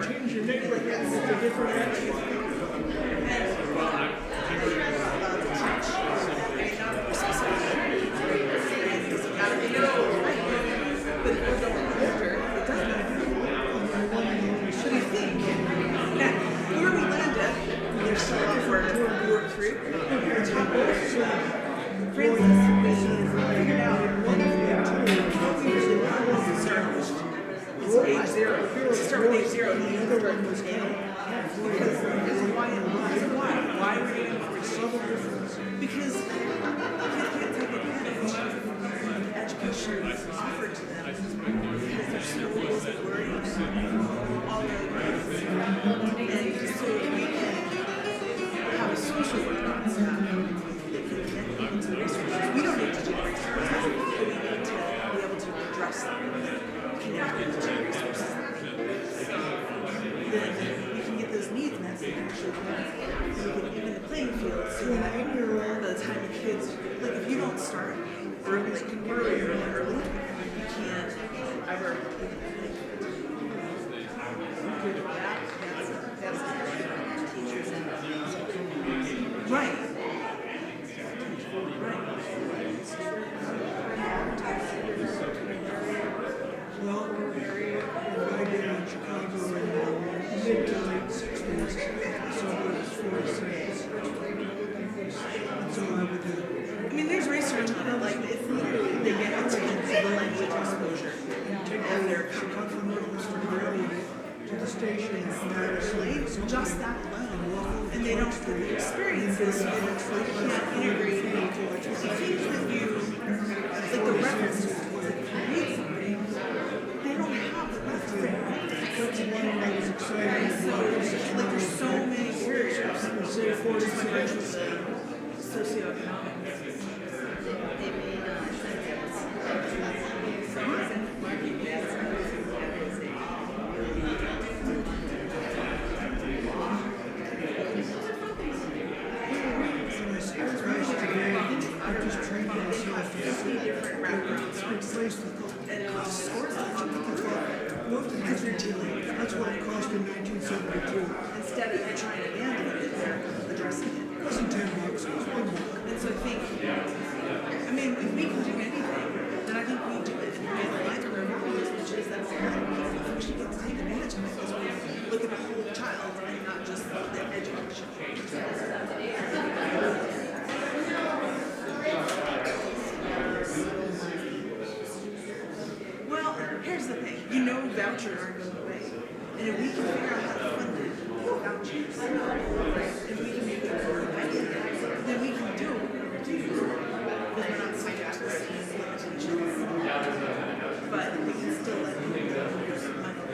Change your name like that. It's a different attitude. Age zero. Start with age zero. The other one was why are we doing this? Because kids can't take advantage of education that's offered to them because there's schools that worry all over the place. And so we can have a social work on staff that can get into the resources. We don't need to do the research, but we need to be able to address them. Connect them to the resources. Then we can get those needs met and actually we can even the playing field so that by the time the kids, like if you don't start early, you can't ever that's teachers and right. Well, in my day in Chicago in the mid to late 60s, so it was 46. That's all I would do. I mean, there's research on it, like, it's literally, they get into the language exposure. And they're Chicago from Maryland to the station in Madison. just that alone. And they don't get the experiences, so they can't integrate it into what you think that you, like the references, like if you read something, they don't have the best That's one I was excited so, like, there's so many barriers. Say 40 Socioeconomic. I just trained myself to see different backgrounds replaced with that's what it cost in 1972. Instead of trying to abandon it, they're addressing it. It wasn't $10, it was $1. And so I think, I mean, if we can do anything, then I think we do it in the light of our values, which is that we should get to take advantage of it because we look at the whole child and not just the education. Well, here's the thing. You know vouchers aren't going away. And if we can figure out how to fund it with vouchers, if we can make it more effective, then we can do what we want to do. Because we're not subject to the same limitations. But we can still let people use money.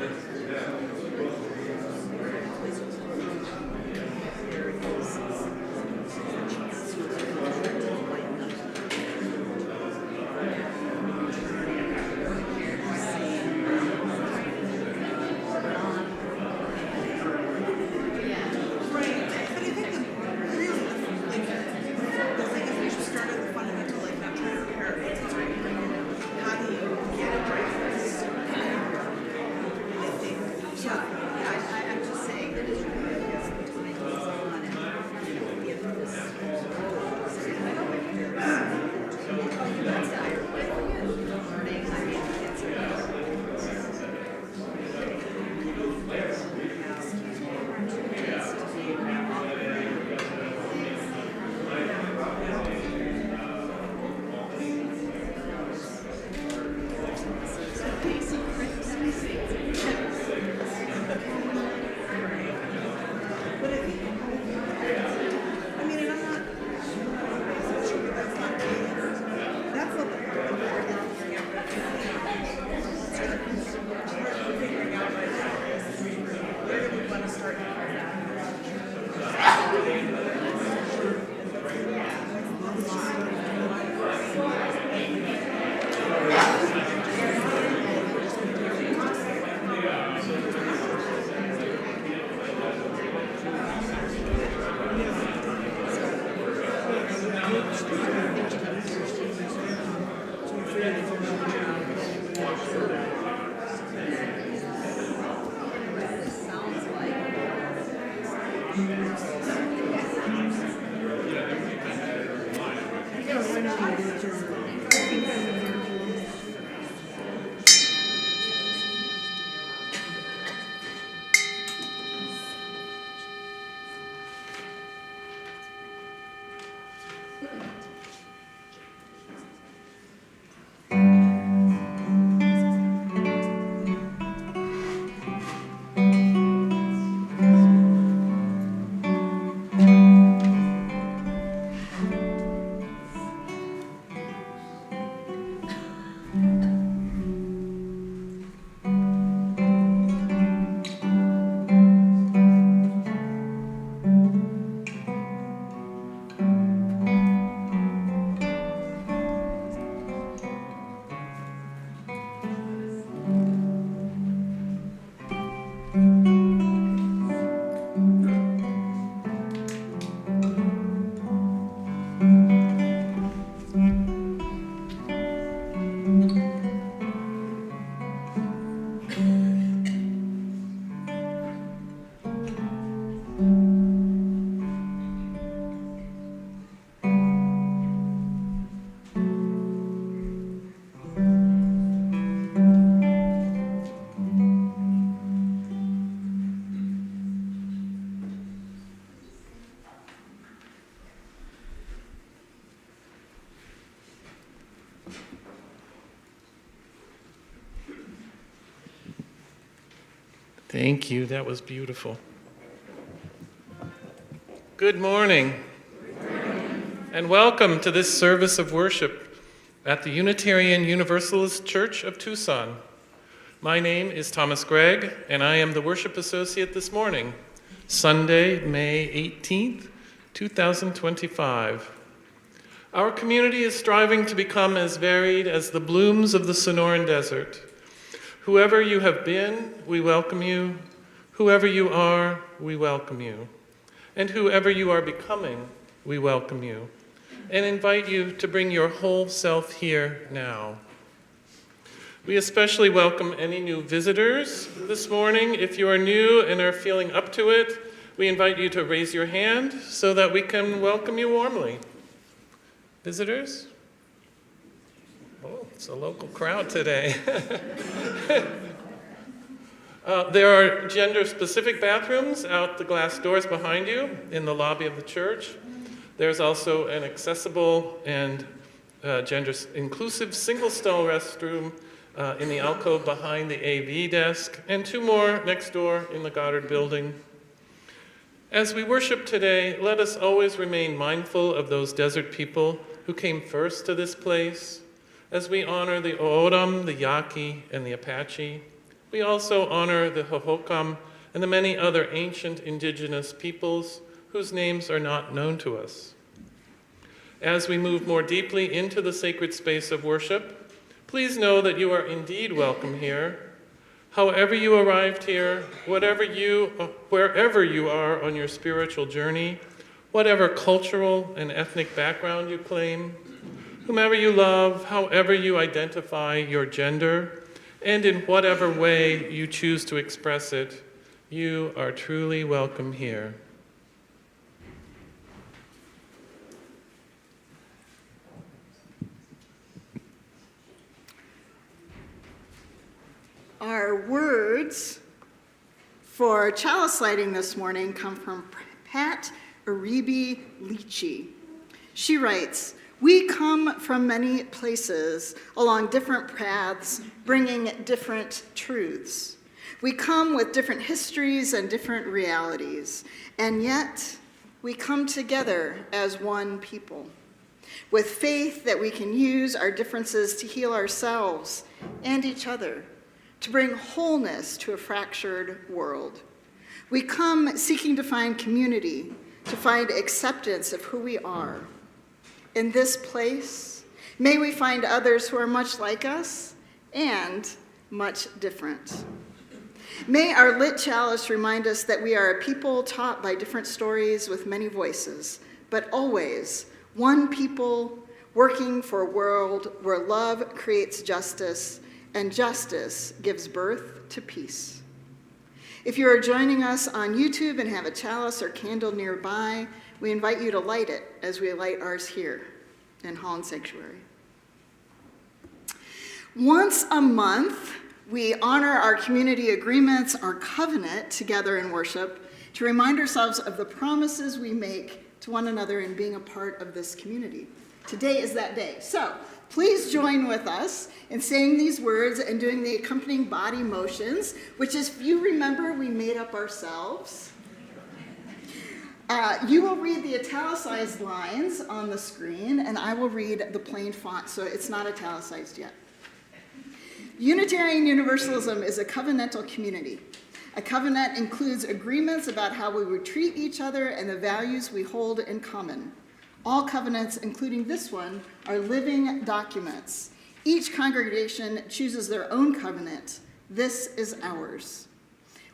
Thank you. That was beautiful. Good morning. And welcome to this service of worship at the Unitarian Universalist Church of Tucson. My name is Thomas Gregg, and I am the worship associate this morning, Sunday, May 18th, 2025. Our community is striving to become as varied as the blooms of the Sonoran Desert. Whoever you have been, we welcome you. Whoever you are, we welcome you. And whoever you are becoming, we welcome you and invite you to bring your whole self here now. We especially welcome any new visitors this morning. If you are new and are feeling up to it, we invite you to raise your hand so that we can welcome you warmly. Visitors? Oh, it's a local crowd today. There are gender-specific bathrooms out the glass doors behind you in the lobby of the church. There's also an accessible and gender-inclusive single-stall restroom in the alcove behind the AV desk, and two more next door in the Goddard building. As we worship today, let us always remain mindful of those desert people who came first to this place. As we honor the O'odham, the Yaqui, and the Apache, we also honor the Hohokam and the many other ancient indigenous peoples whose names are not known to us. As we move more deeply into the sacred space of worship, please know that you are indeed welcome here. However you arrived here, wherever you are on your spiritual journey, whatever cultural and ethnic background you claim, whomever you love, however you identify your gender, and in whatever way you choose to express it, you are truly welcome here. Our words for chalice lighting this morning come from Pat Uribe Leachy. She writes, "We come from many places along different paths, bringing different truths. We come with different histories and different realities, and yet we come together as one people, with faith that we can use our differences to heal ourselves and each other, to bring wholeness to a fractured world. We come seeking to find community, to find acceptance of who we are. In this place, may we find others who are much like us and much different. May our lit chalice remind us that we are a people taught by different stories with many voices, but always one people working for a world where love creates justice and justice gives birth to peace. If you are joining us on YouTube and have a chalice or candle nearby, we invite you to light it as we light ours here in Holland Sanctuary. Once a month, we honor our community agreements, our covenant together in worship, to remind ourselves of the promises we make to one another in being a part of this community. Today is that day. So please join with us in saying these words and doing the accompanying body motions, which, if you remember, we made up ourselves. You will read the italicized lines on the screen, and I will read the plain font, so it's not italicized yet. Unitarian Universalism is a covenantal community. A covenant includes agreements about how we would treat each other and the values we hold in common. All covenants, including this one, are living documents. Each congregation chooses their own covenant. This is ours.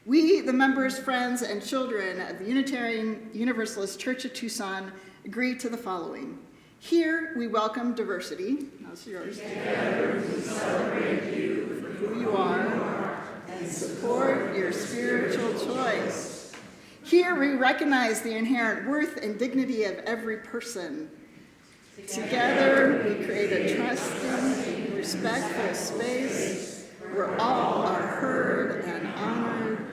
We, the members, friends, and children of the Unitarian Universalist Church of Tucson, agree to the following. Here, we welcome diversity. That's yours. Together, we celebrate you for who you are and support your spiritual choice. Here, we recognize the inherent worth and dignity of every person. Together, we create a trusting, respectful space where all are heard and honored.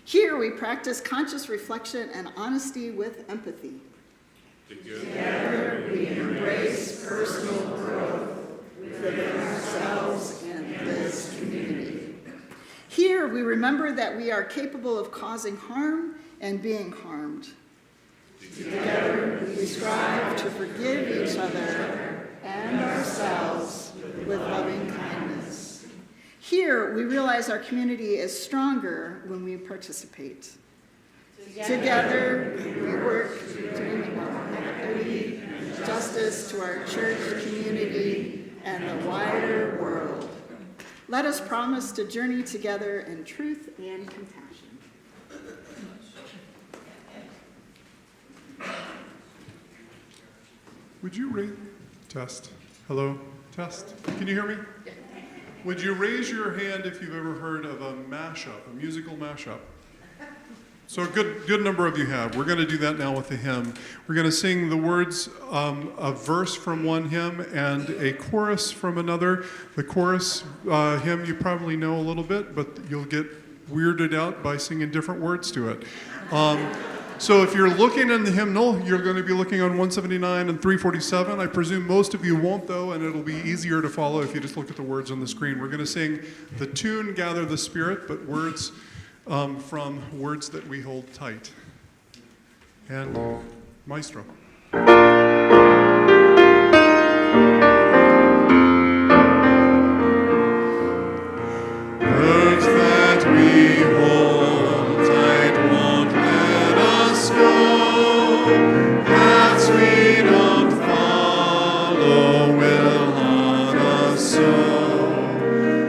Here, we practice conscious reflection and honesty with empathy. Together, we embrace personal growth within ourselves and this community. Here, we remember that we are capable of causing harm and being harmed. Together, we strive to forgive each other and ourselves with loving kindness. Here, we realize our community is stronger when we participate. Together, we work to bring equity and justice to our church community and the wider world. Let us promise to journey together in truth and compassion. Would you rate? Test. Hello? Test. Can you hear me? Would you raise your hand if you've ever heard of a mashup, a musical mashup? So a good number of you have. We're going to do that now with the hymn. We're going to sing the words, a verse from one hymn and a chorus from another. The chorus hymn you probably know a little bit, but you'll get weirded out by singing different words to it. So if you're looking in the hymnal, you're going to be looking on 179 and 347. I presume most of you won't, though, and it'll be easier to follow if you just look at the words on the screen. We're going to sing the tune, Gather the Spirit, but words from words that we hold tight. And Maestro. Words that we hold tight won't let us go. Paths we don't follow will haunt us so.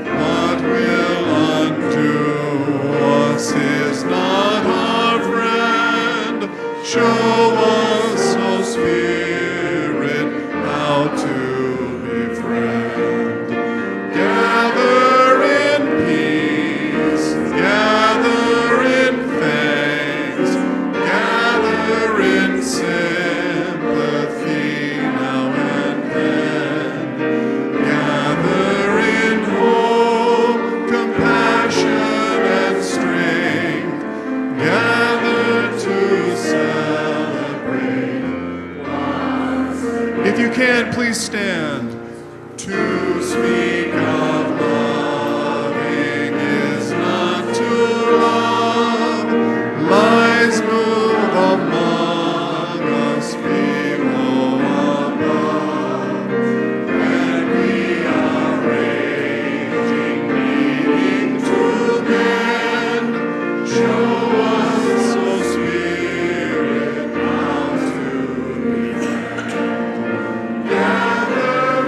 What will undo us is not our friend. Show us, O Spirit, how to befriend. Gather in peace, gather in thanks, gather in sympathy now and then. Gather in hope, compassion, and strength. Gather to celebrate. If you can, please stand. To speak of loving is not to love. Lies move among us below above. And we are raging, needing to mend. Show us, O Spirit, how to befriend. Gather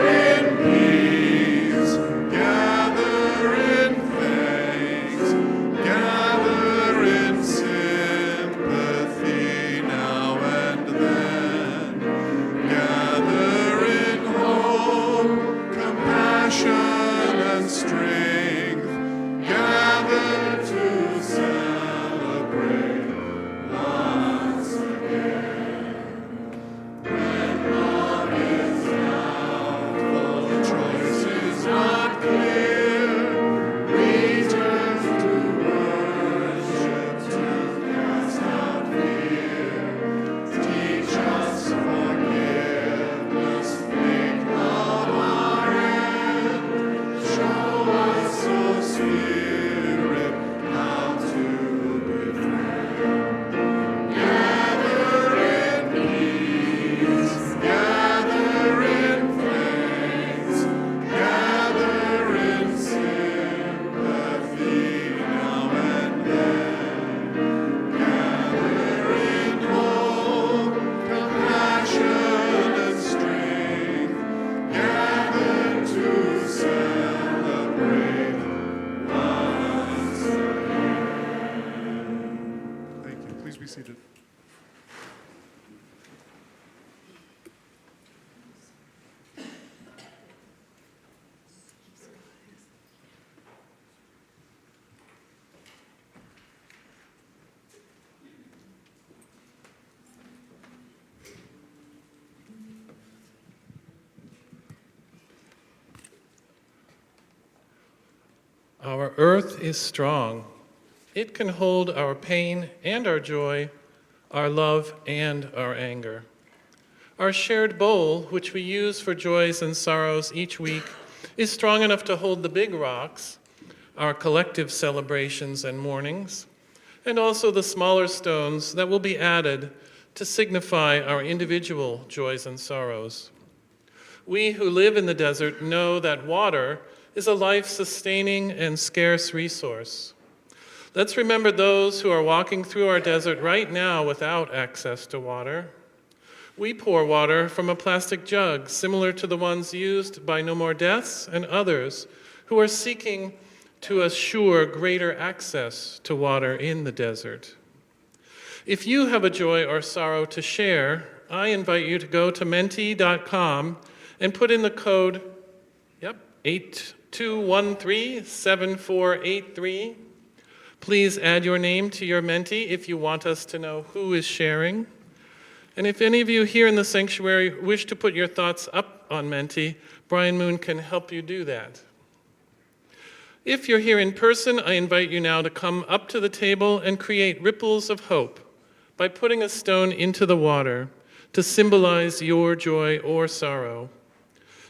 Our earth is strong. It can hold our pain and our joy, our love and our anger. Our shared bowl, which we use for joys and sorrows each week, is strong enough to hold the big rocks, our collective celebrations and mournings, and also the smaller stones that will be added to signify our individual joys and sorrows. We who live in the desert know that water is a life-sustaining and scarce resource. Let's remember those who are walking through our desert right now without access to water. We pour water from a plastic jug similar to the ones used by No More Deaths and others who are seeking to assure greater access to water in the desert. If you have a joy or sorrow to share, I invite you to go to menti.com and put in the code 82137483. Please add your name to your Menti if you want us to know who is sharing. And if any of you here in the sanctuary wish to put your thoughts up on Menti, Brian Moon can help you do that. If you're here in person, I invite you now to come up to the table and create ripples of hope by putting a stone into the water to symbolize your joy or sorrow.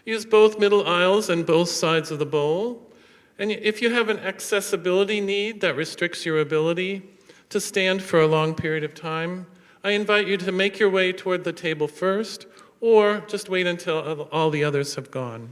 Use both middle aisles and both sides of the bowl. And if you have an accessibility need that restricts your ability to stand for a long period of time, I invite you to make your way toward the table first, or just wait until all the others have gone.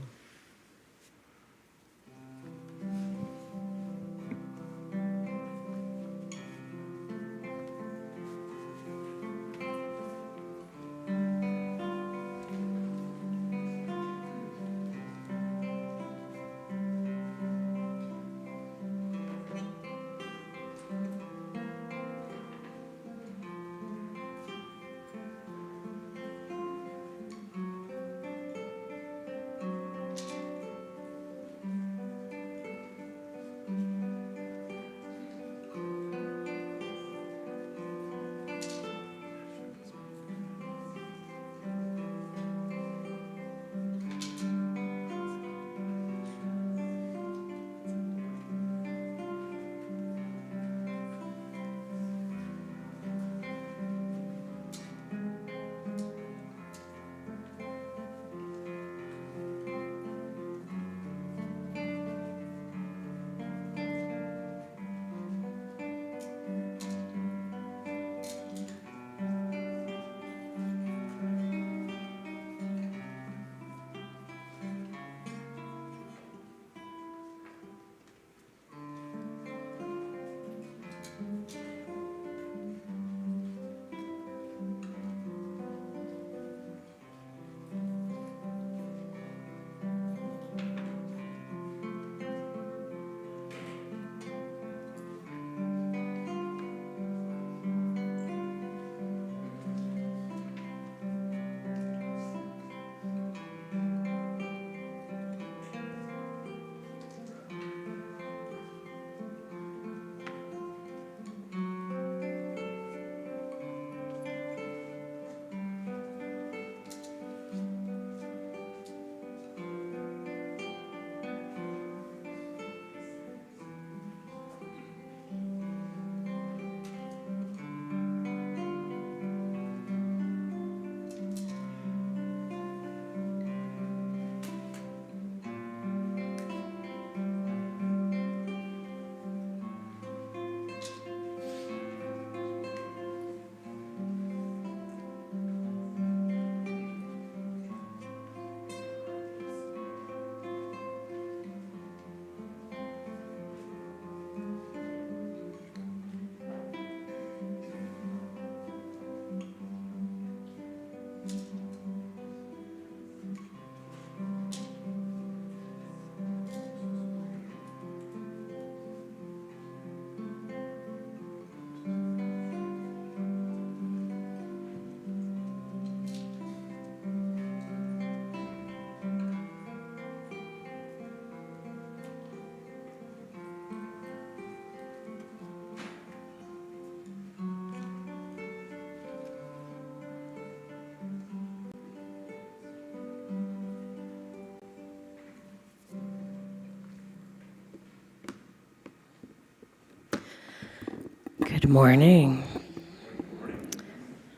Good morning.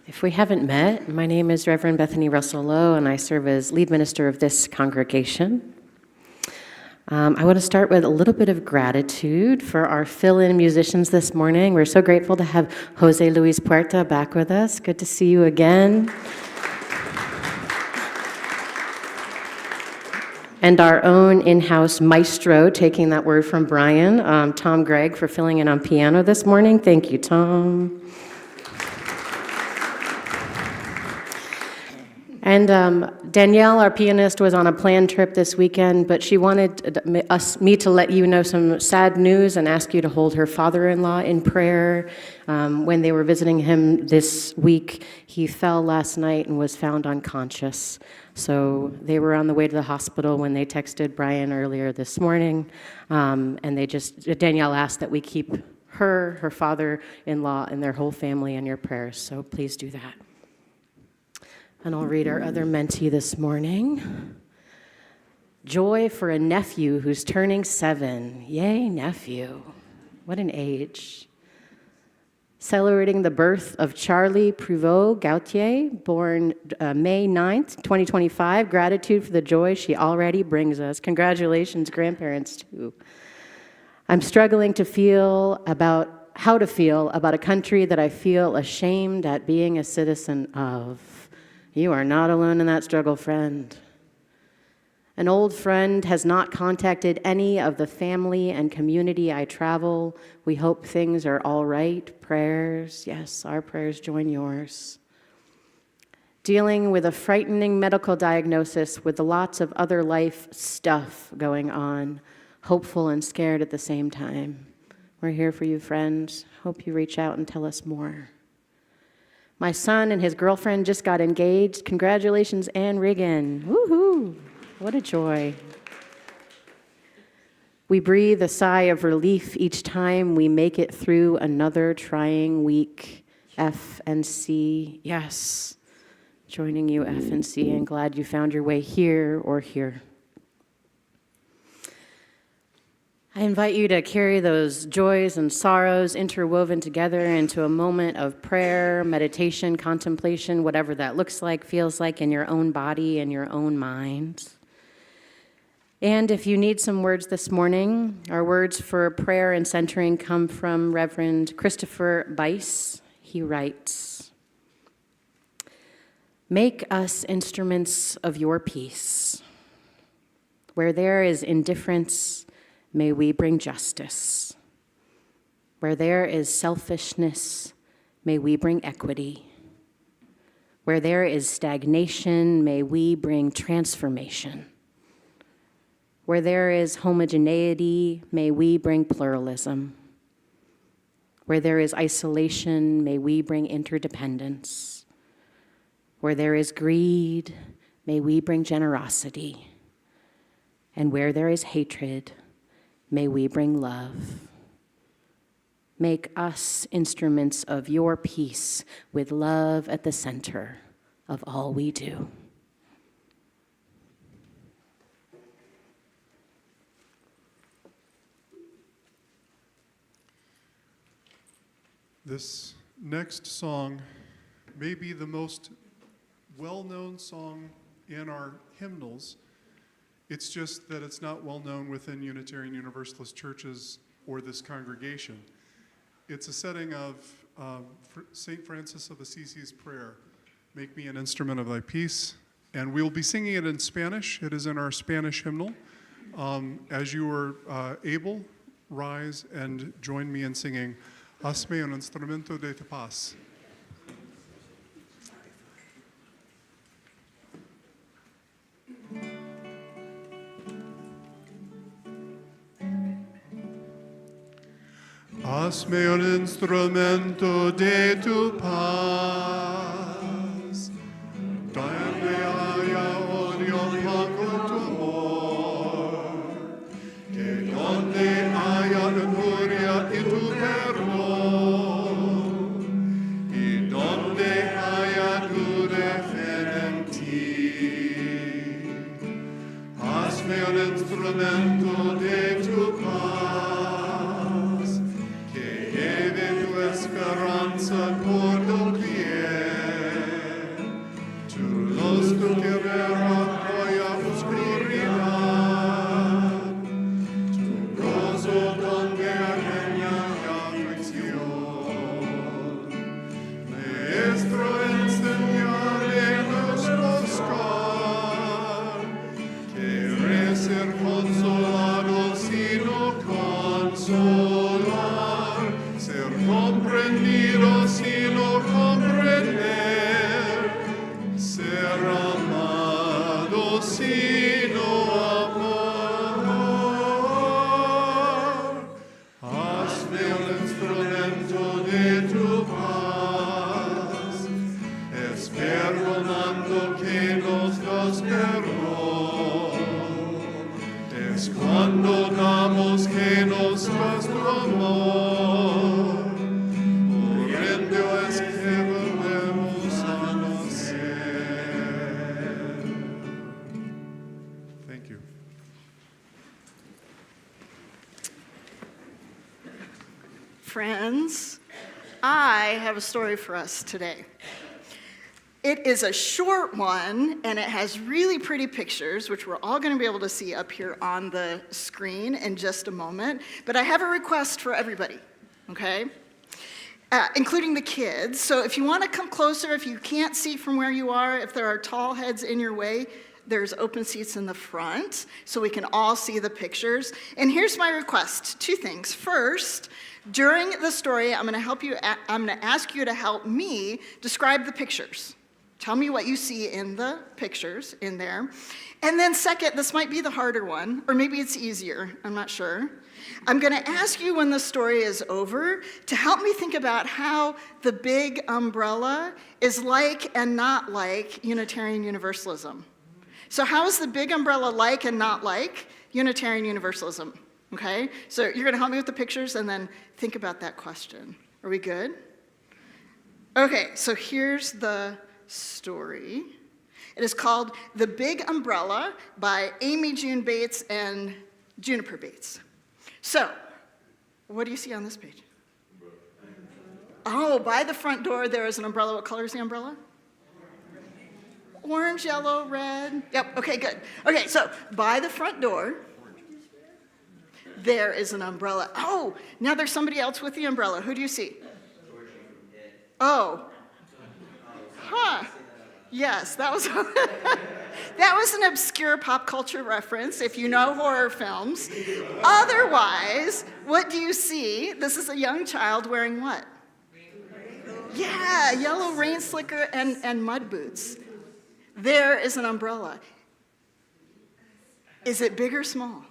If we haven't met, my name is Reverend Bethany Russell Lowe, and I serve as lead minister of this congregation. I want to start with a little bit of gratitude for our fill-in musicians this morning. We're so grateful to have Jose Luis Puerta back with us. Good to see you again. And our own in-house maestro, taking that word from Brian, Tom Gregg, for filling in on piano this morning. Thank you, Tom. And Danielle, our pianist, was on a planned trip this weekend, but she wanted me to let you know some sad news and ask you to hold her father-in-law in prayer. When they were visiting him this week, he fell last night and was found unconscious. So they were on the way to the hospital when they texted Brian earlier this morning, and Danielle asked that we keep her father-in-law, and their whole family in your prayers, so please do that. And I'll read our other mentee this morning. Joy for a nephew who's turning 7. Yay, nephew. What an age. Celebrating the birth of Charlie Pruvot Gautier, born May 9th, 2025. Gratitude for the joy she already brings us. Congratulations, grandparents, too. I'm struggling to feel about how to feel about a country that I feel ashamed at being a citizen of. You are not alone in that struggle, friend. An old friend has not contacted any of the family and community I travel. We hope things are all right. Prayers, yes, our prayers join yours. Dealing with a frightening medical diagnosis with lots of other life stuff going on. Hopeful and scared at the same time. We're here for you, friends. Hope you reach out and tell us more. My son and his girlfriend just got engaged. Congratulations, Ann Riggin. Woohoo! What a joy. We breathe a sigh of relief each time we make it through another trying week. F and C, yes. Joining you, F and C, and glad you found your way here or here. I invite you to carry those joys and sorrows interwoven together into a moment of prayer, meditation, contemplation, whatever that looks like, feels like in your own body and your own mind. And if you need some words this morning, our words for prayer and centering come from Reverend Christopher Bice. He writes, "Make us instruments of your peace. Where there is indifference, may we bring justice. Where there is selfishness, may we bring equity. Where there is stagnation, may we bring transformation. Where there is homogeneity, may we bring pluralism. Where there is isolation, may we bring interdependence. Where there is greed, may we bring generosity. And where there is hatred, may we bring love. Make us instruments of your peace with love at the center of all we do." This next song may be the most well-known song in our hymnals. It's just that it's not well known within Unitarian Universalist churches or this congregation. It's a setting of St. Francis of Assisi's prayer, "Make me an instrument of thy peace." And we'll be singing it in Spanish. It is in our Spanish hymnal. As you are able, rise and join me in singing, "Hazme un instrumento de tu paz." Hazme un instrumento de tu paz, donde haya odio pongo tu amor, que donde haya injuria y tu perdón, y donde haya duda fe en ti. Hazme un instrumento de tu paz, que lleve tu esperanza Friends, I have a story for us today. It is a short one, and it has really pretty pictures, which we're all going to be able to see up here on the screen in just a moment. But I have a request for everybody, okay? Including the kids. So if you want to come closer, if you can't see from where you are, if there are tall heads in your way, there's open seats in the front so we can all see the pictures. And here's my request, 2 things. First, during the story, I'm going to ask you to help me describe the pictures. Tell me what you see in the pictures in there. And then second, this might be the harder one, or maybe it's easier, I'm not sure. I'm going to ask you when the story is over to help me think about how the big umbrella is like and not like Unitarian Universalism. So how is the big umbrella like and not like Unitarian Universalism? Okay, so you're going to help me with the pictures and then think about that question. Are we good? Okay, so here's the story. It is called The Big Umbrella by Amy June Bates and Juniper Bates. So, what do you see on this page? Oh, by the front door there is an umbrella. What color is the umbrella? Orange, yellow, red. Yep, okay, good. Okay, so by the front door, there is an umbrella. Oh, now there's somebody else with the umbrella. Who do you see? Oh. Huh. Yes, that was that was an obscure pop culture reference if you know horror films. Otherwise, what do you see? This is a young child wearing what? Yeah, yellow rain slicker and mud boots. There is an umbrella. Is it big or small?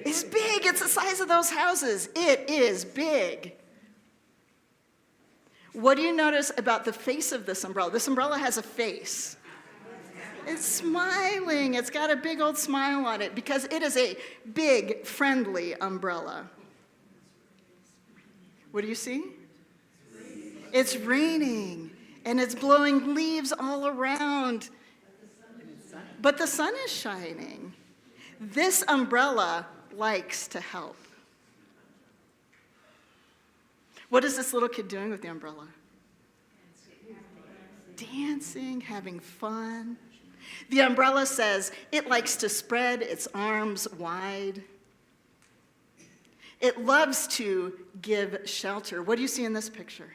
It's big. It's the size of those houses. It is big. What do you notice about the face of this umbrella? This umbrella has a face. It's smiling. It's got a big old smile on it because it is a big, friendly umbrella. What do you see? It's raining, and it's blowing leaves all around. But the sun is shining. This umbrella likes to help. What is this little kid doing with the umbrella? Dancing, having fun. The umbrella says it likes to spread its arms wide. It loves to give shelter. What do you see in this picture?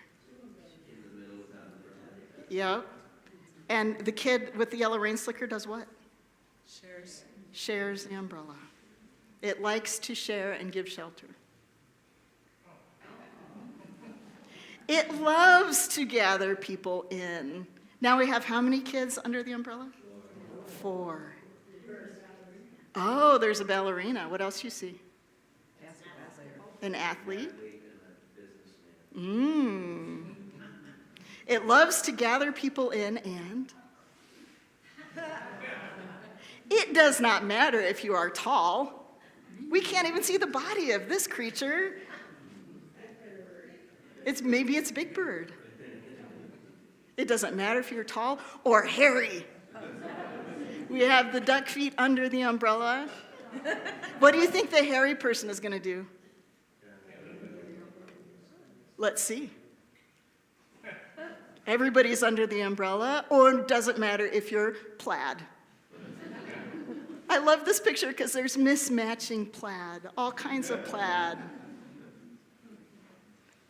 Yep. And the kid with the yellow rain slicker does what? Shares the umbrella. It likes to share and give shelter. It loves to gather people in. Now we have how many kids under the umbrella? 4. Oh, there's a ballerina. What else do you see? An athlete. It loves to gather people in, and it does not matter if you are tall. We can't even see the body of this creature. Maybe it's Big Bird. It doesn't matter if you're tall or hairy. We have the duck feet under the umbrella. What do you think the hairy person is going to do? Let's see. Everybody's under the umbrella, or it doesn't matter if you're plaid. I love this picture because there's mismatching plaid, all kinds of plaid.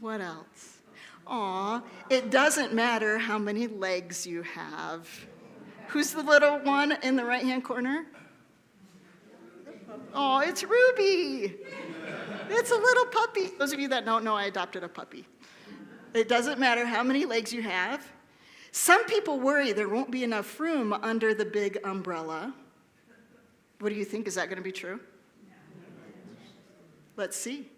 What else? Aw, it doesn't matter how many legs you have. Who's the little one in the right-hand corner? Oh, it's Ruby. It's a little puppy. Those of you that don't know, I adopted a puppy. It doesn't matter how many legs you have. Some people worry there won't be enough room under the big umbrella. What do you think? Is that going to be true? Let's see.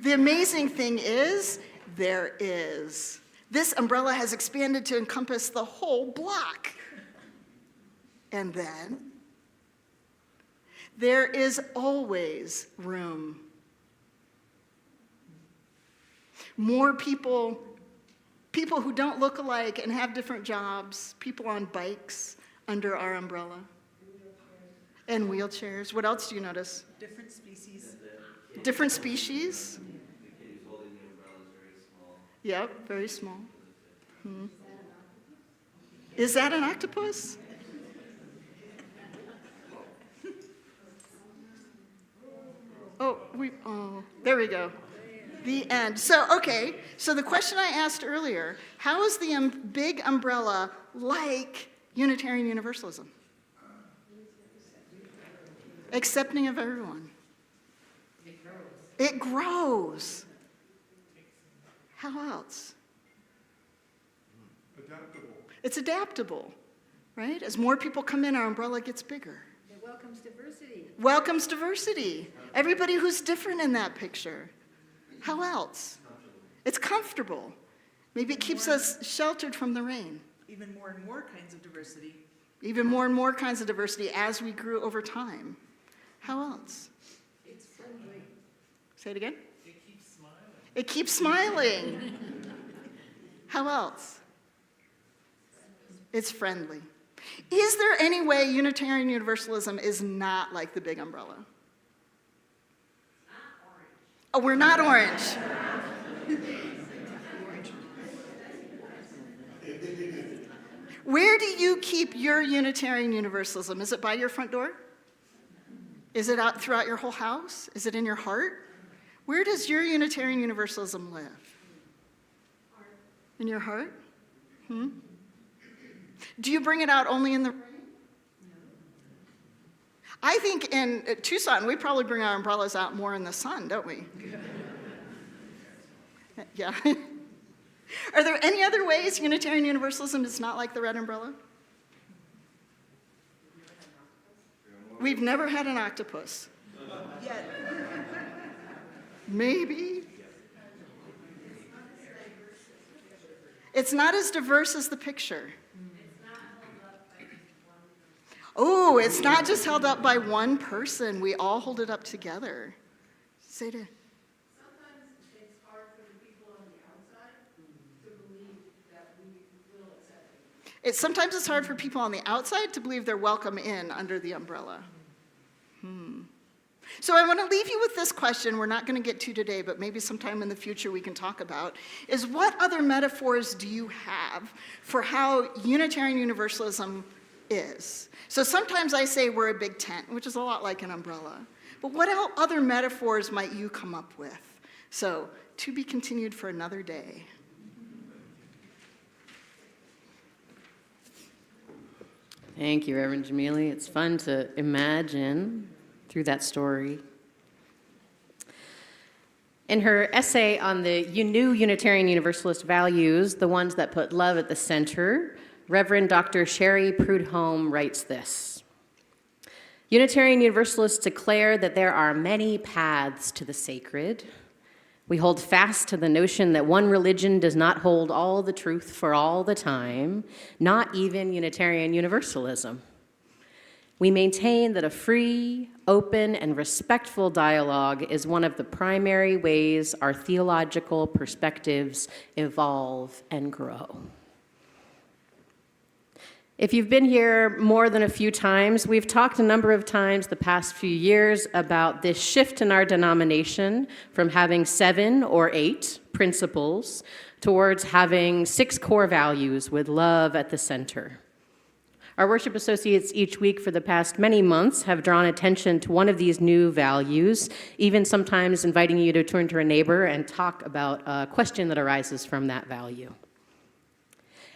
The amazing thing is, there is. This umbrella has expanded to encompass the whole block. And then, there is always room. More people who don't look alike and have different jobs, people on bikes under our umbrella, and wheelchairs. What else do you notice? Different species. Different species. Yep, very small. Is that an octopus? Oh, there we go. The end. So the question I asked earlier, how is the big umbrella like Unitarian Universalism? Accepting of everyone. It grows. How else? Adaptable. It's adaptable, right? As more people come in, our umbrella gets bigger. It welcomes diversity. Welcomes diversity. Everybody who's different in that picture. How else? It's comfortable. Maybe it keeps us sheltered from the rain. Even more and more kinds of diversity. Even more and more kinds of diversity as we grew over time. How else? It's friendly. Say it again. It keeps smiling. It keeps smiling. How else? It's friendly. Is there any way Unitarian Universalism is not like the big umbrella? Oh, we're not orange. Where do you keep your Unitarian Universalism? Is it by your front door? Is it out throughout your whole house? Is it in your heart? Where does your Unitarian Universalism live? In your heart? Do you bring it out only in the rain? I think in Tucson, we probably bring our umbrellas out more in the sun, don't we? Yeah. Are there any other ways Unitarian Universalism is not like the red umbrella? We've never had an octopus. Yet, Maybe. It's not as diverse as the picture. Oh, it's not just held up by one person. We all hold it up together. Say it. Sometimes it's hard for the people on the outside to believe that we will accept it. Sometimes it's hard for people on the outside to believe they're welcome in under the umbrella. So I want to leave you with this question we're not going to get to today, but maybe sometime in the future we can talk about, is what other metaphors do you have for how Unitarian Universalism is? So sometimes I say we're a big tent, which is a lot like an umbrella. But what other metaphors might you come up with? So, to be continued for another day. Thank you, Reverend Jamili. It's fun to imagine through that story. In her essay on the new Unitarian Universalist values, the ones that put love at the center, Reverend Dr. Sherry Prudhomme writes this: Unitarian Universalists declare that there are many paths to the sacred. We hold fast to the notion that one religion does not hold all the truth for all the time, not even Unitarian Universalism. We maintain that a free, open, and respectful dialogue is one of the primary ways our theological perspectives evolve and grow. If you've been here more than a few times, we've talked a number of times the past few years about this shift in our denomination from having 7 or 8 principles towards having 6 core values with love at the center. Our worship associates each week for the past many months have drawn attention to one of these new values, even sometimes inviting you to turn to a neighbor and talk about a question that arises from that value.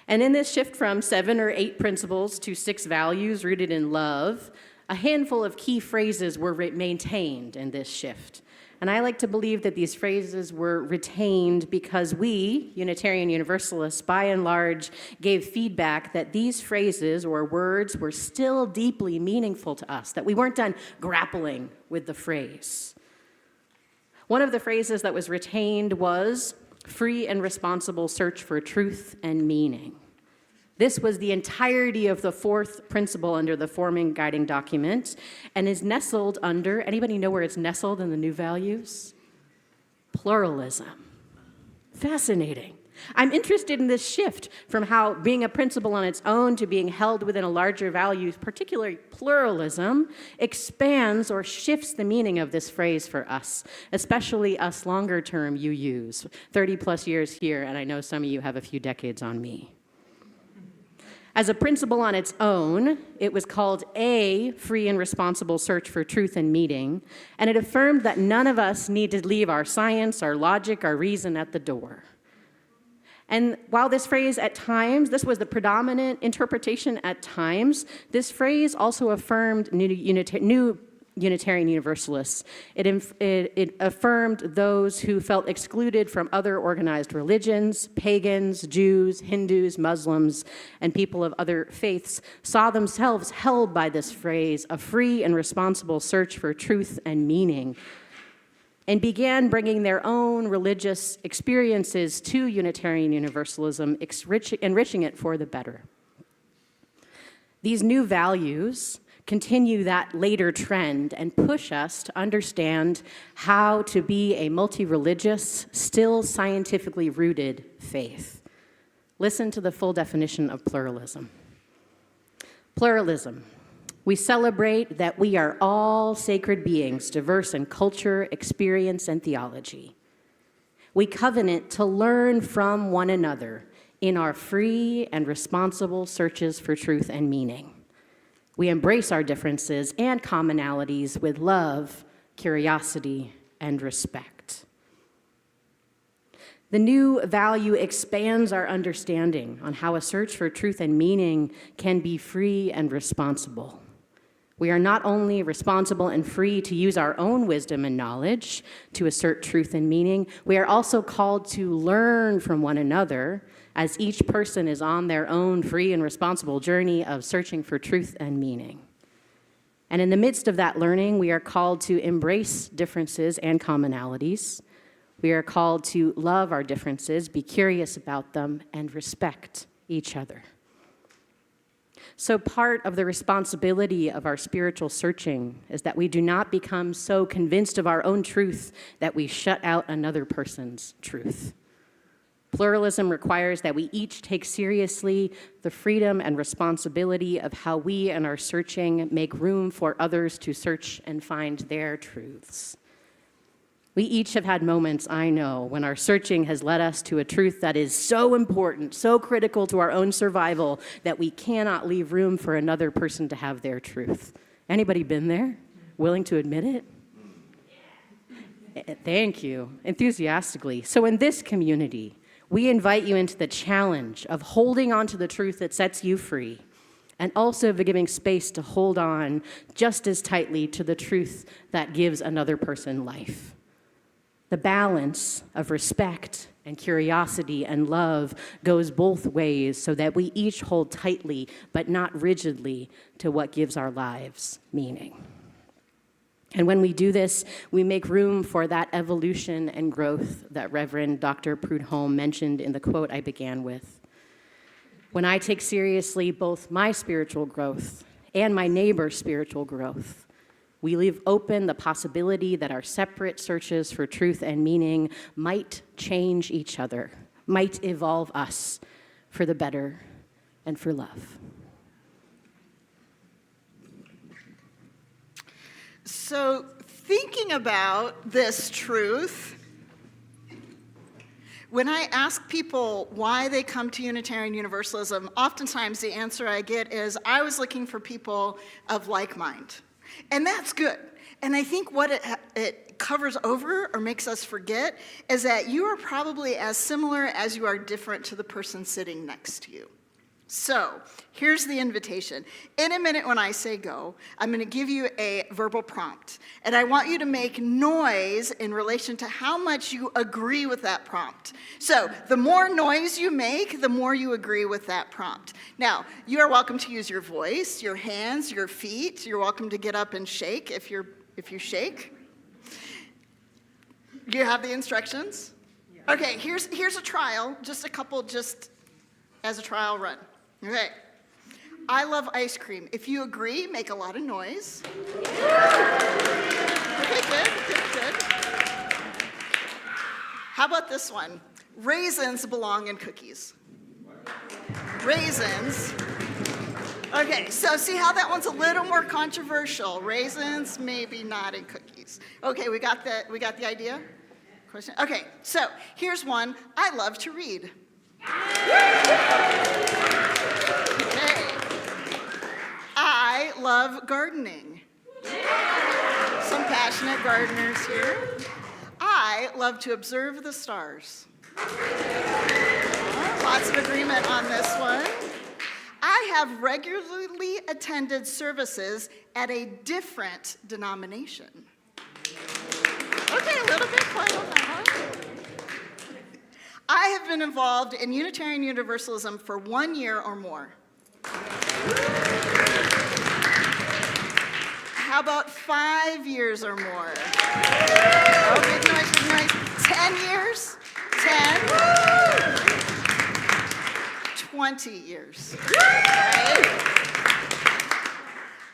And in this shift from 7 or 8 principles to 6 values rooted in love, a handful of key phrases were maintained in this shift. And I like to believe that these phrases were retained because we, Unitarian Universalists, by and large, gave feedback that these phrases or words were still deeply meaningful to us, that we weren't done grappling with the phrase. One of the phrases that was retained was free and responsible search for truth and meaning. This was the entirety of the 4th principle under the forming guiding document and is nestled under, anybody know where it's nestled in the new values? Pluralism. Fascinating. I'm interested in this shift from how being a principle on its own to being held within a larger value, particularly pluralism, expands or shifts the meaning of this phrase for us, especially us longer-term UUs, 30 plus years here, and I know some of you have a few decades on me. As a principle on its own, it was called a free and responsible search for truth and meaning, and it affirmed that none of us need to leave our science, our logic, our reason at the door. And while this phrase at times, this was the predominant interpretation at times, this phrase also affirmed new Unitarian Universalists. It affirmed those who felt excluded from other organized religions, pagans, Jews, Hindus, Muslims, and people of other faiths saw themselves held by this phrase, a free and responsible search for truth and meaning, and began bringing their own religious experiences to Unitarian Universalism, enriching it for the better. These new values continue that later trend and push us to understand how to be a multi-religious, still scientifically rooted faith. Listen to the full definition of pluralism. Pluralism. We celebrate that we are all sacred beings, diverse in culture, experience, and theology. We covenant to learn from one another in our free and responsible searches for truth and meaning. We embrace our differences and commonalities with love, curiosity, and respect. The new value expands our understanding on how a search for truth and meaning can be free and responsible. We are not only responsible and free to use our own wisdom and knowledge to assert truth and meaning, we are also called to learn from one another as each person is on their own free and responsible journey of searching for truth and meaning. And in the midst of that learning, we are called to embrace differences and commonalities. We are called to love our differences, be curious about them, and respect each other. So part of the responsibility of our spiritual searching is that we do not become so convinced of our own truth that we shut out another person's truth. Pluralism requires that we each take seriously the freedom and responsibility of how we in our searching make room for others to search and find their truths. We each have had moments, I know, when our searching has led us to a truth that is so important, so critical to our own survival, that we cannot leave room for another person to have their truth. Anybody been there? Willing to admit it? Thank you, enthusiastically. So in this community, we invite you into the challenge of holding on to the truth that sets you free, and also of giving space to hold on just as tightly to the truth that gives another person life. The balance of respect and curiosity and love goes both ways so that we each hold tightly, but not rigidly, to what gives our lives meaning. And when we do this, we make room for that evolution and growth that Reverend Dr. Prudhomme mentioned in the quote I began with. When I take seriously both my spiritual growth and my neighbor's spiritual growth, we leave open the possibility that our separate searches for truth and meaning might change each other, might evolve us for the better and for love. So, thinking about this truth, when I ask people why they come to Unitarian Universalism, oftentimes the answer I get is, I was looking for people of like mind. And that's good. And I think what it covers over or makes us forget is that you are probably as similar as you are different to the person sitting next to you. So here's the invitation. In a minute when I say go, I'm going to give you a verbal prompt. And I want you to make noise in relation to how much you agree with that prompt. So the more noise you make, the more you agree with that prompt. Now, you are welcome to use your voice, your hands, your feet. You're welcome to get up and shake if you shake. Do you have the instructions? Yeah. Okay, here's a trial, just a couple just as a trial run. Okay. I love ice cream. If you agree, make a lot of noise. Okay, good. How about this one? Raisins belong in cookies. Raisins. Okay, so see how that one's a little more controversial. Raisins, maybe not in cookies. Okay, we got the idea? Question? Okay, so here's one. I love to read. Okay. I love gardening. Some passionate gardeners here. I love to observe the stars. Lots of agreement on this one. I have regularly attended services at a different denomination. Okay, a little bit quiet on that one. I have been involved in Unitarian Universalism for 1 year or more. How about 5 years or more? Oh, big noise, big noise. 10 years? 10? 20 years. Okay?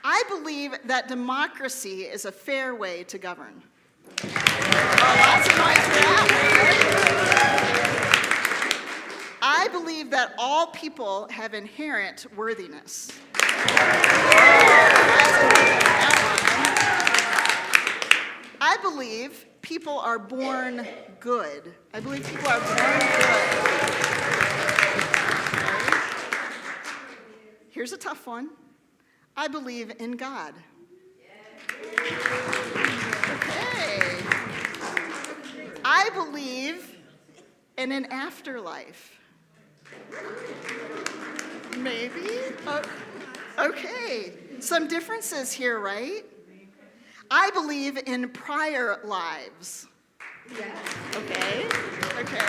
I believe that democracy is a fair way to govern. Oh, lots of noise for that one. I believe that all people have inherent worthiness. I believe people are born good. I believe people are born good. Here's a tough one. I believe in God. Okay. I believe in an afterlife. Maybe? Okay. Some differences here, right? I believe in prior lives. Okay. Okay.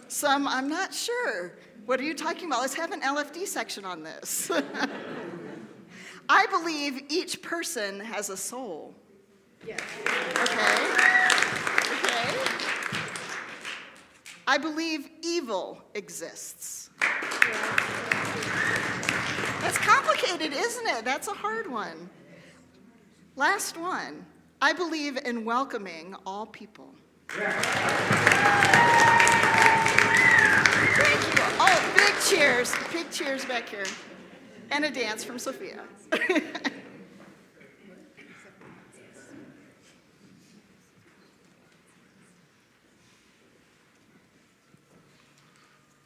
Some, I'm not sure. What are you talking about? Let's have an LFD section on this. I believe each person has a soul. Yes. Okay. Okay. I believe evil exists. That's complicated, isn't it? That's a hard one. Last one. I believe in welcoming all people. Thank you. Oh, big cheers. Big cheers back here. And a dance from Sophia.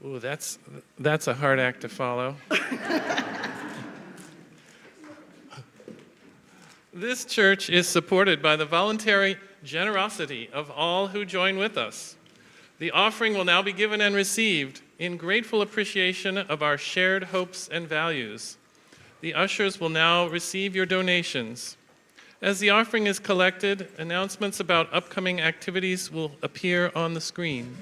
Ooh, that's a hard act to follow. This church is supported by the voluntary generosity of all who join with us. The offering will now be given and received in grateful appreciation of our shared hopes and values. The ushers will now receive your donations. As the offering is collected, announcements about upcoming activities will appear on the screen.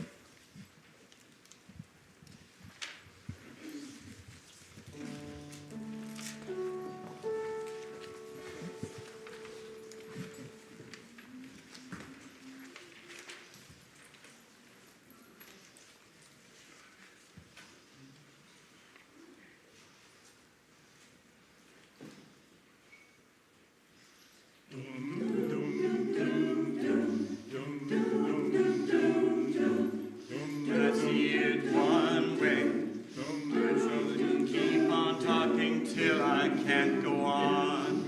I see it one way. So keep on talking till I can't go on.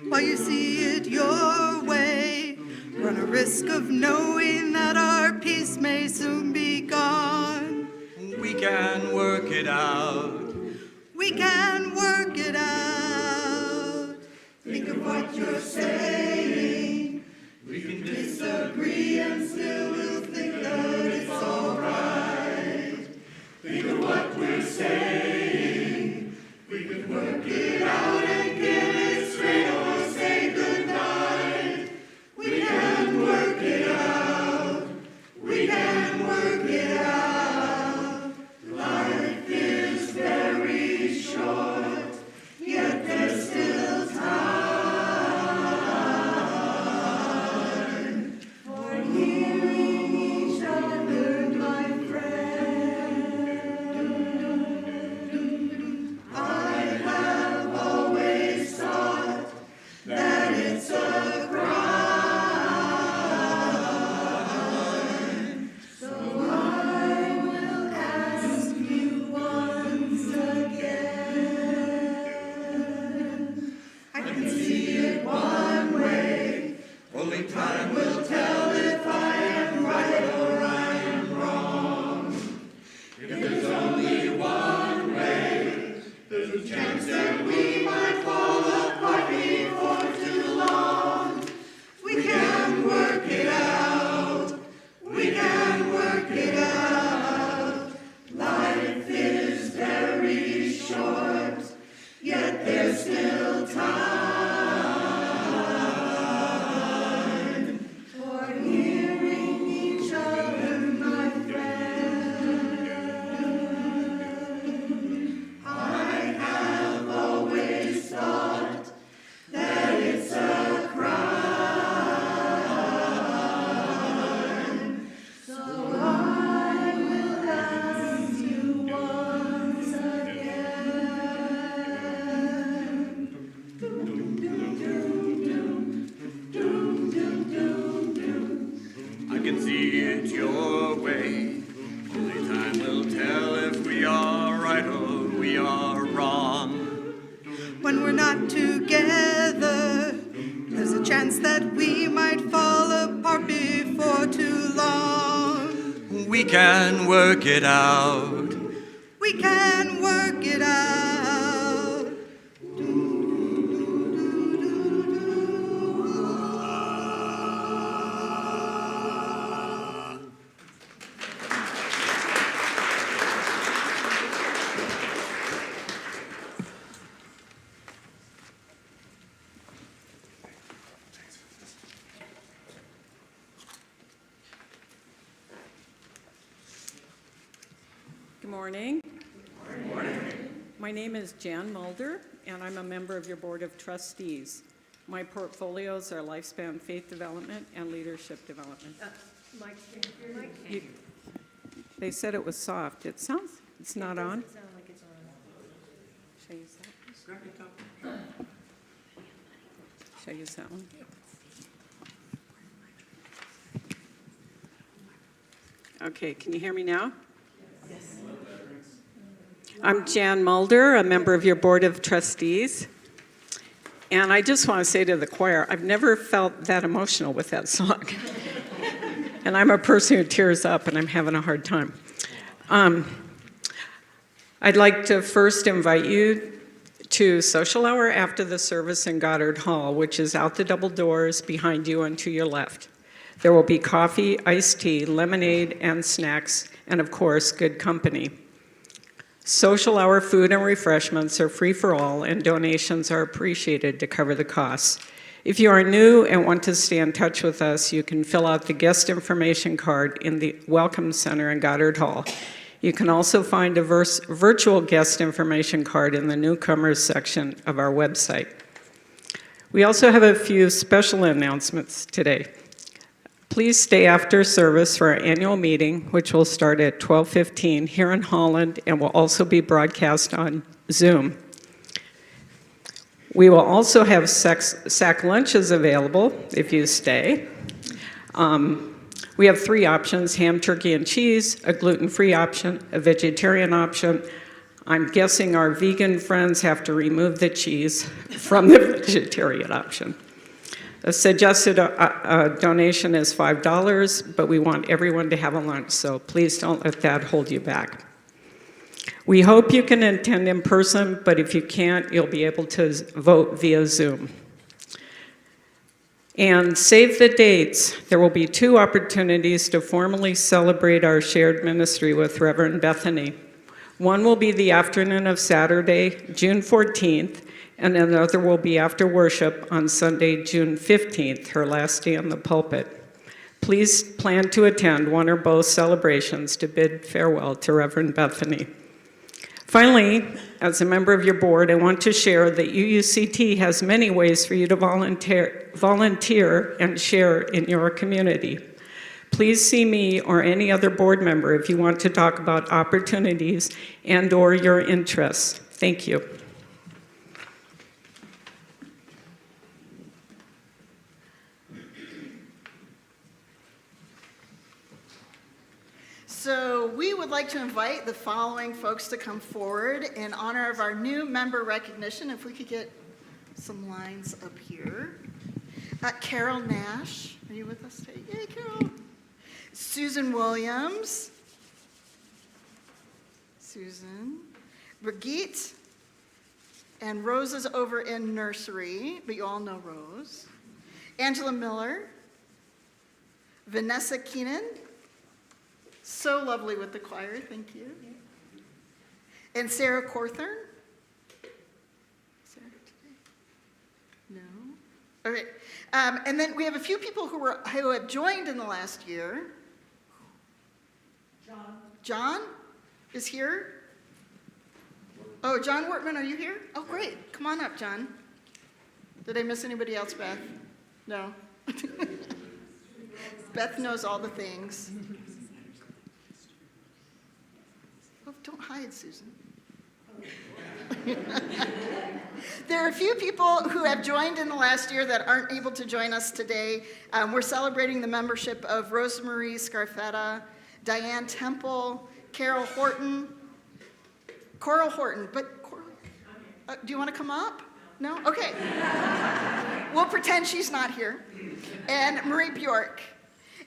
While you see it your way, run a risk of knowing that our peace may soon be gone. We can work it out. We can work it out. Think of what you're saying. We can Disagree and still we'll think that it's all right. think of what we're saying. We can work it out and get it straight or say goodnight. We can work it out. We can work it out. Life is very short, yet there's still time for hearing each other we are wrong. When we're not together, there's a chance that we might fall apart before too long. We can work it out. We can work it out. Good morning. My name is Jan Mulder, and I'm a member of your Board of Trustees. My portfolios are lifespan faith development and leadership development. They said it was soft. It's not on? Should I use that? Should I use that one? Okay, can you hear me now? I'm Jan Mulder, a member of your Board of Trustees. And I just want to say to the choir, I've never felt that emotional with that song. And I'm a person who tears up, and I'm having a hard time. I'd like to first invite you to social hour after the service in Goddard Hall, which is out the double doors behind you and to your left. There will be coffee, iced tea, lemonade, and snacks, and of course, good company. Social hour food and refreshments are free for all, and donations are appreciated to cover the costs. If you are new and want to stay in touch with us, you can fill out the guest information card in the Welcome Center in Goddard Hall. You can also find a virtual guest information card in the newcomers section of our website. We also have a few special announcements today. Please stay after service for our annual meeting, which will start at 12:15 here in Holland and will also be broadcast on Zoom. We will also have sack lunches available if you stay. We have 3 options: ham, turkey, and cheese, a gluten-free option, a vegetarian option. I'm guessing our vegan friends have to remove the cheese from the vegetarian option. A suggested donation is $5, but we want everyone to have a lunch, so please don't let that hold you back. We hope you can attend in person, but if you can't, you'll be able to vote via Zoom. And save the dates. There will be 2 opportunities to formally celebrate our shared ministry with Reverend Bethany. One will be the afternoon of Saturday, June 14th, and another will be after worship on Sunday, June 15th, her last day on the pulpit. Please plan to attend one or both celebrations to bid farewell to Reverend Bethany. Finally, as a member of your board, I want to share that UUCT has many ways for you to volunteer and share in your community. Please see me or any other board member if you want to talk about opportunities and/or your interests. Thank you. So we would like to invite the following folks to come forward in honor of our new member recognition. If we could get some lines up here. Carol Nash, are you with us today? Yay, Carol. Susan Williams. Susan. Brigitte. And Rose is over in nursery, but you all know Rose. Angela Miller. Vanessa Keenan. So lovely with the choir, thank you. And Sarah Corthorn. Sarah today? No? Okay. And then we have a few people who have joined in the last year. John is here. Oh, John Wortman, are you here? Oh, great. Come on up, John. Did I miss anybody else, Beth? No? Beth knows all the things. Oh, don't hide, Susan. There are a few people who have joined in the last year that aren't able to join us today. We're celebrating the membership of Rosemarie Scarfetta, Diane Temple, Carol Horton, Coral Horton, but Coral, do you want to come up? No? Okay. We'll pretend she's not here. And Marie Bjork.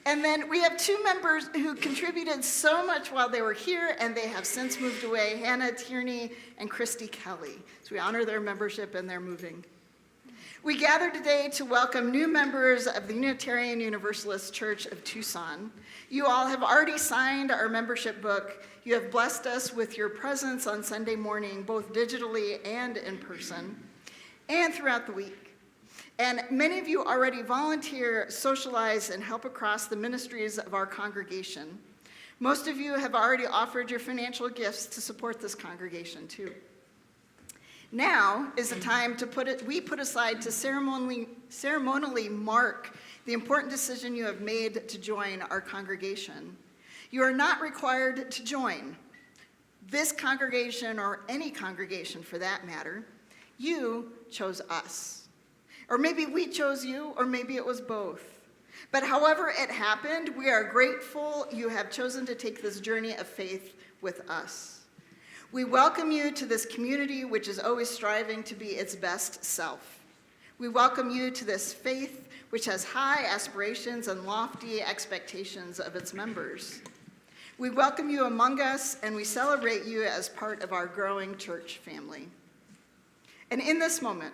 And then we have two members who contributed so much while they were here, and they have since moved away, Hannah Tierney and Christy Kelly. So we honor their membership and their moving. We gather today to welcome new members of the Unitarian Universalist Church of Tucson. You all have already signed our membership book. You have blessed us with your presence on Sunday morning, both digitally and in person, and throughout the week. And many of you already volunteer, socialize, and help across the ministries of our congregation. Most of you have already offered your financial gifts to support this congregation too. Now is the time we put aside to ceremonially mark the important decision you have made to join our congregation. You are not required to join this congregation or any congregation for that matter. You chose us. Or maybe we chose you, or maybe it was both. But however it happened, we are grateful you have chosen to take this journey of faith with us. We welcome you to this community which is always striving to be its best self. We welcome you to this faith which has high aspirations and lofty expectations of its members. We welcome you among us, and we celebrate you as part of our growing church family. And in this moment,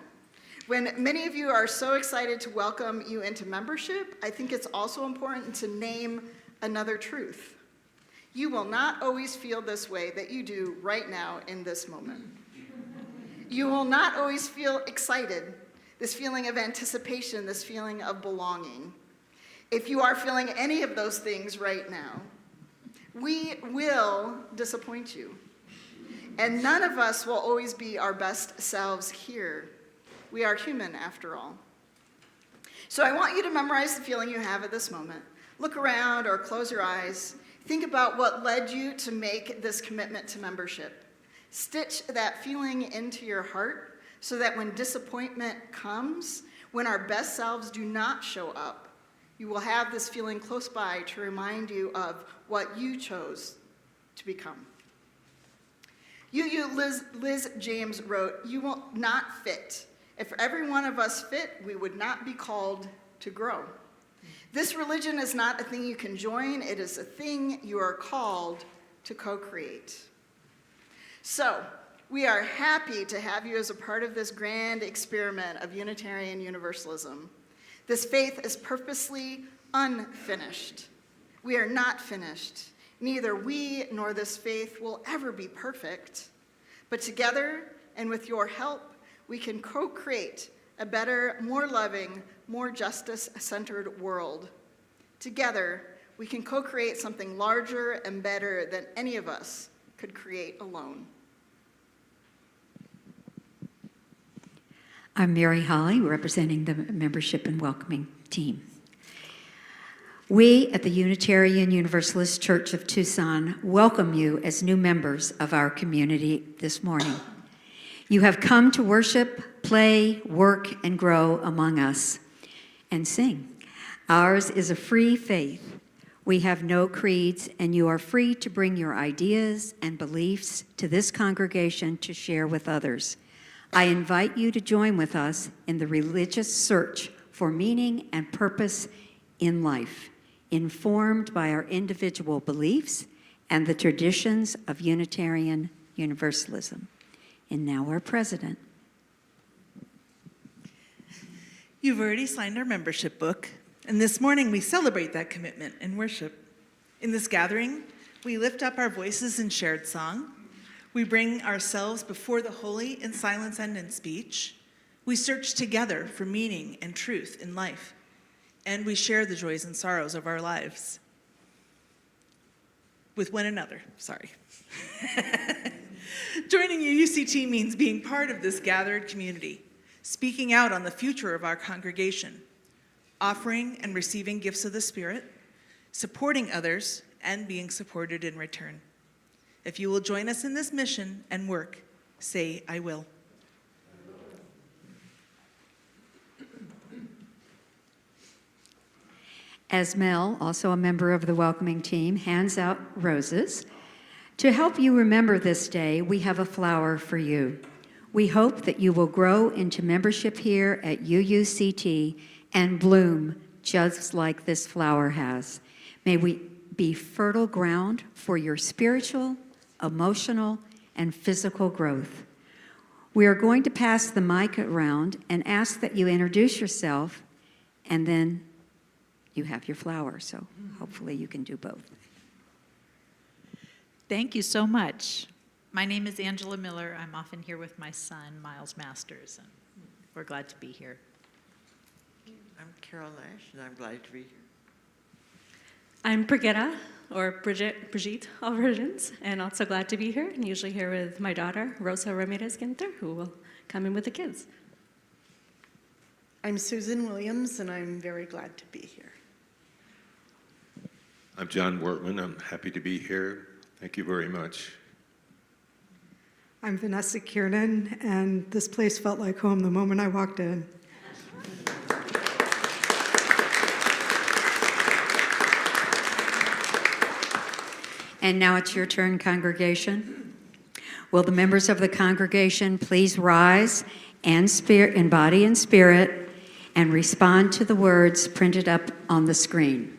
when many of you are so excited to welcome you into membership, I think it's also important to name another truth. You will not always feel this way that you do right now in this moment. You will not always feel excited, this feeling of anticipation, this feeling of belonging. If you are feeling any of those things right now, we will disappoint you. And none of us will always be our best selves here. We are human after all. So I want you to memorize the feeling you have at this moment. Look around or close your eyes. Think about what led you to make this commitment to membership. Stitch that feeling into your heart so that when disappointment comes, when our best selves do not show up, you will have this feeling close by to remind you of what you chose to become. Liz James wrote, "You will not fit. If every one of us fit, we would not be called to grow. This religion is not a thing you can join. It is a thing you are called to co-create." So, we are happy to have you as a part of this grand experiment of Unitarian Universalism. This faith is purposely unfinished. We are not finished. Neither we nor this faith will ever be perfect. But together, and with your help, we can co-create a better, more loving, more justice-centered world. Together, we can co-create something larger and better than any of us could create alone. I'm Mary Holly, representing the membership and welcoming team. We at the Unitarian Universalist Church of Tucson welcome you as new members of our community this morning. You have come to worship, play, work, and grow among us, and sing. Ours is a free faith. We have no creeds, and you are free to bring your ideas and beliefs to this congregation to share with others. I invite you to join with us in the religious search for meaning and purpose in life, informed by our individual beliefs and the traditions of Unitarian Universalism. And now our president. You've already signed our membership book, and this morning we celebrate that commitment in worship. In this gathering, we lift up our voices in shared song. We bring ourselves before the holy in silence and in speech. We search together for meaning and truth in life, and we share the joys and sorrows of our lives with one another. Sorry. Joining UUCT means being part of this gathered community, speaking out on the future of our congregation, offering and receiving gifts of the Spirit, supporting others, and being supported in return. If you will join us in this mission and work, say, "I will." As Mel, also a member of the welcoming team, hands out roses To help you remember this day, we have a flower for you. We hope that you will grow into membership here at UUCT and bloom just like this flower has. May we be fertile ground for your spiritual, emotional, and physical growth. We are going to pass the mic around and ask that you introduce yourself, and then you have your flower. So hopefully you can do both. Thank you so much. My name is Angela Miller. I'm often here with my son, Miles Masters, and we're glad to be here. I'm Carol Nash, and I'm glad to be here. I'm Brigitta, or Brigitte, all versions, and also glad to be here, and usually here with my daughter, Rosa Ramirez-Ginter, who will come in with the kids. I'm Susan Williams, and I'm very glad to be here. I'm John Wortman. I'm happy to be here. Thank you very much. I'm Vanessa Kiernan, and this place felt like home the moment I walked in. And now it's your turn, congregation. Will the members of the congregation please rise in body and spirit and respond to the words printed up on the screen?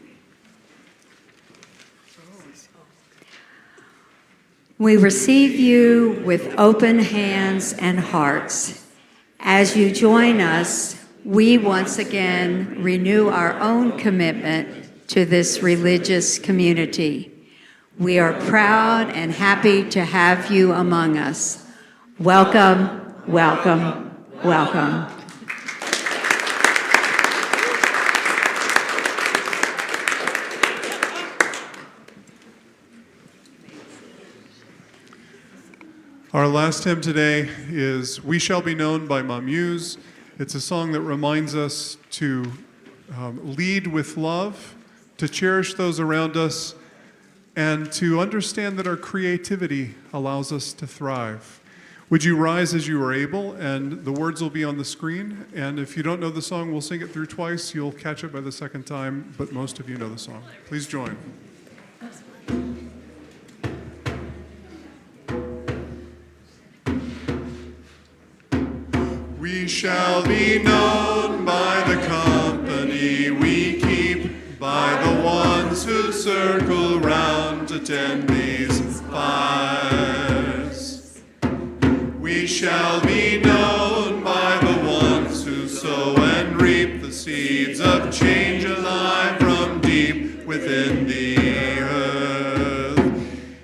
We receive you with open hands and hearts. As you join us, we once again renew our own commitment to this religious community. We are proud and happy to have you among us. Welcome, welcome, welcome. Our last hymn today is We Shall Be Known by Mamuse. It's a song that reminds us to lead with love, to cherish those around us, and to understand that our creativity allows us to thrive. Would you rise as you are able, and the words will be on the screen, and if you don't know the song, we'll sing it through twice. You'll catch it by the second time, but most of you know the song. Please join. We shall be known by the company we keep, by the ones who circle round to tend these fires. We shall be known by the ones who sow and reap the seeds of change alive from deep within the earth.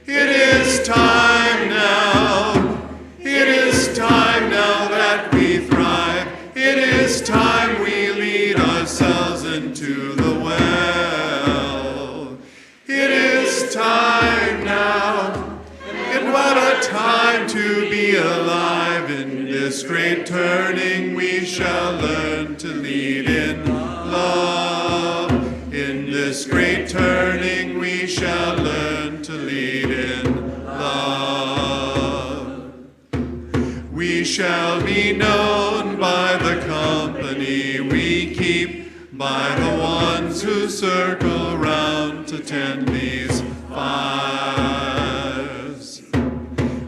It is time now, it is time now that we thrive. It is time we lead ourselves into the well. It is time now, and what a time to be alive. In this great turning we shall learn to lead in love. In this great turning we shall learn to lead in love. We shall be known by the company we keep, by the ones who circle round to tend these fires.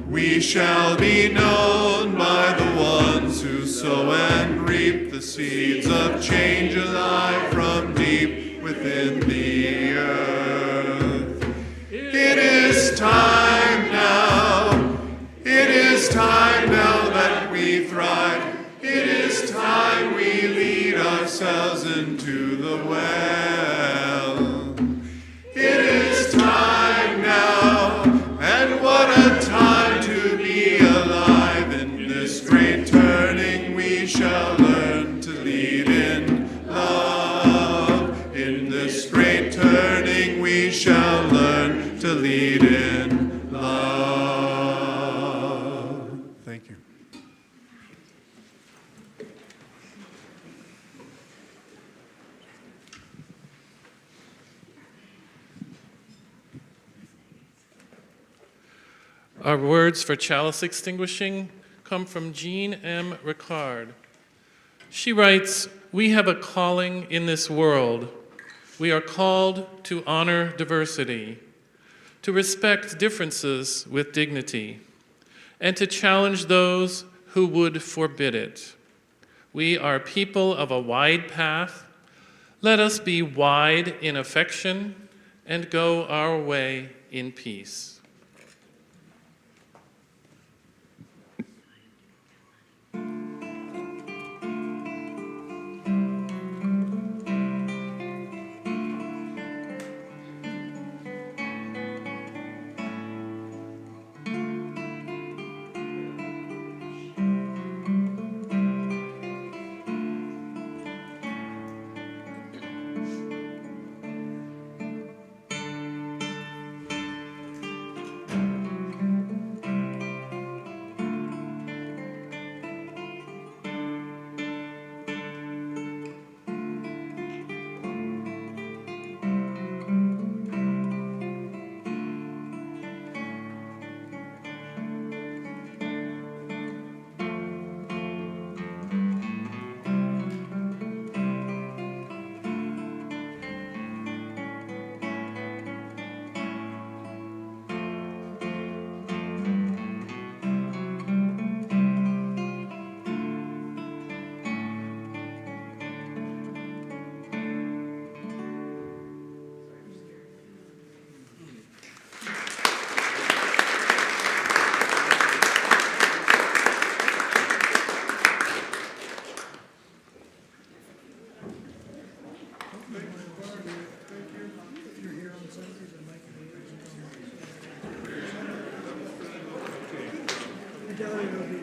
We shall be known by the ones who sow and reap the seeds of change alive from deep within the earth. It is time now, it is time now that we thrive. It is time we lead ourselves into the well. It is time now, and what a time to be alive. In this great turning we shall learn to lead in love. In this great turning we shall learn to lead in love. Thank you. Our words for chalice extinguishing come from Jean M. Ricard. She writes, "We have a calling in this world. We are called to honor diversity, to respect differences with dignity, and to challenge those who would forbid it. We are people of a wide path. Let us be wide in affection and go our way in peace. I doubt it'll be